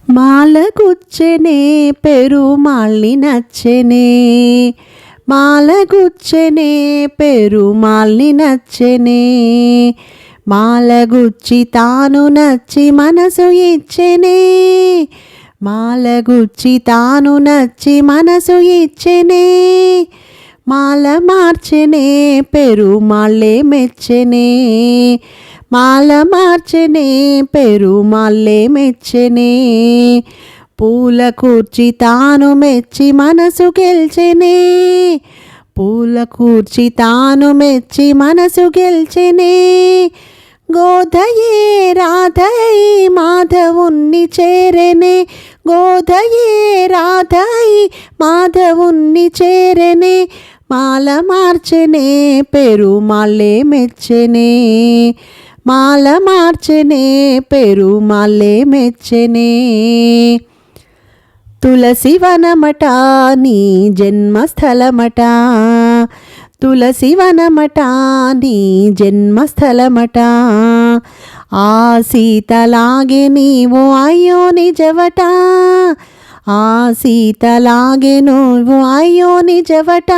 మాలగుచ్చెనే పెరుమాళ్ళి నచ్చెనే, మాలగుచ్చెనే పెరుమాళ్ళి నచ్చెనే, మాలగుచ్చి తాను నచ్చి మనసు ఇచ్చెనే, మాలగుచ్చి తాను నచ్చి మనసు ఇచ్చెనే, మాల మార్చెనే పెరుమాళ్ళే మెచ్చెనే, మాల మార్చెనే పెరుమాళ్ళే మెచ్చెనే, పూల కూర్చి తాను మెచ్చి మనసు గెల్చెనే, పూల కూర్చి తాను మెచ్చి మనసు గెల్చెనే, గోధయే రాధై మాధవుణ్ణి చేరెనే, గోధయే రాధై మాధవుణ్ణి చేరెనే, మాల మార్చెనే పెరుమాళ్ళే మెచ్చెనే, మాల మార్చెనే పెరుమాళ్ళే మెచ్చెనే, తులసి వనమట నీ జన్మస్థలమట, తులసి వనమట నీ జన్మస్థలమట, ఆ సీతలాగే నీవు అయ్యో నిజవట, ఆ సీతలాగే నువ్వు అయ్యో నిజవట,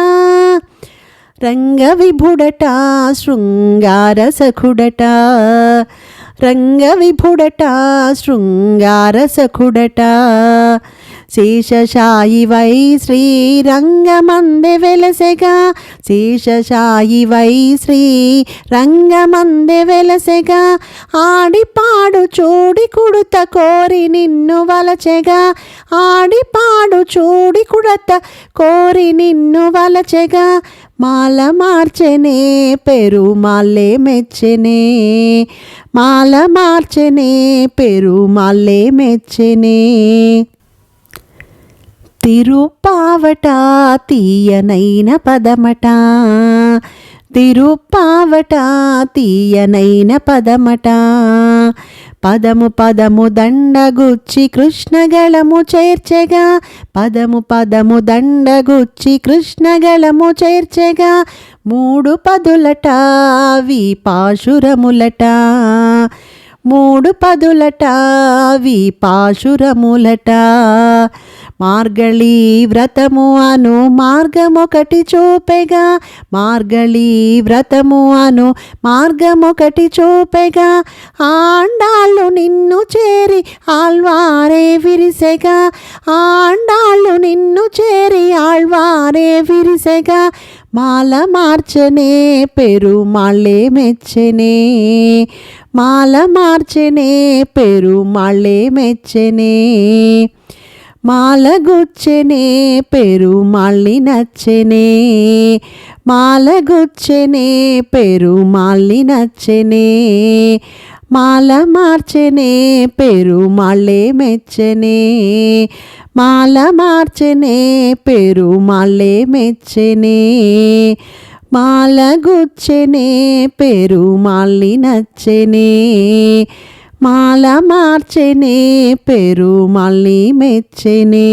రంగ విభుడట శృంగార సఖుడట, రంగ విభుడట శృంగార సఖుడట, శేషశాయివై శ్రీరంగమందె వెలసెగా, శేషశాయివై శ్రీరంగమందె వెలసెగా, ఆడిపాడు చూడి కుడుత కోరి నిన్ను వలచెగా, ఆడిపాడు చూడి కుడత కోరి నిన్ను వలచెగా, మాల మార్చెనే పెరుమాళ్ళే మెచ్చెనే, మాల మార్చెనే పెరుమాళ్ళే మెచ్చెనే, తిరుప్పావట తీయనైన పదమట, తిరుప్పావట తీయనైన పదమట, పదము పదము దండగుచ్చి కృష్ణగళము చేర్చెగా, పదము పదము దండగుచ్చి కృష్ణగళము చేర్చెగా, మూడు పదులట అవి పాశురములట, మూడు పదులట అవి పాశురములట, మార్గళీ వ్రతము అను మార్గమొకటి చూపెగా, మార్గళీ వ్రతము అను మార్గమొకటి చూపెగా, ఆండాళ్ళు నిన్ను చేరి ఆళ్వారే విరిసెగా, ఆండాళ్ళు నిన్ను చేరి ఆళ్వారే విరిసెగా, మాల మార్చెనే పెరుమాళ్ళే మెచ్చెనే, మాల మార్చెనే పెరుమాళ్ళే మెచ్చెనే, మాలగుచ్చెనే పెరుమాళ్ళి నచ్చెనే, మాలగుచ్చెనే పెరుమాళ్ళి నచ్చెనే, మాల మార్చెనే పెరుమాళ్ళే మెచ్చెనే, మాల మార్చెనే పెరుమాళ్ళే మెచ్చెనే, మాలగుచ్చెనే పెరుమాళ్ళి నచ్చెనే, మాల మార్చెనే పెరుమాళ్ళి మెచ్చెనే.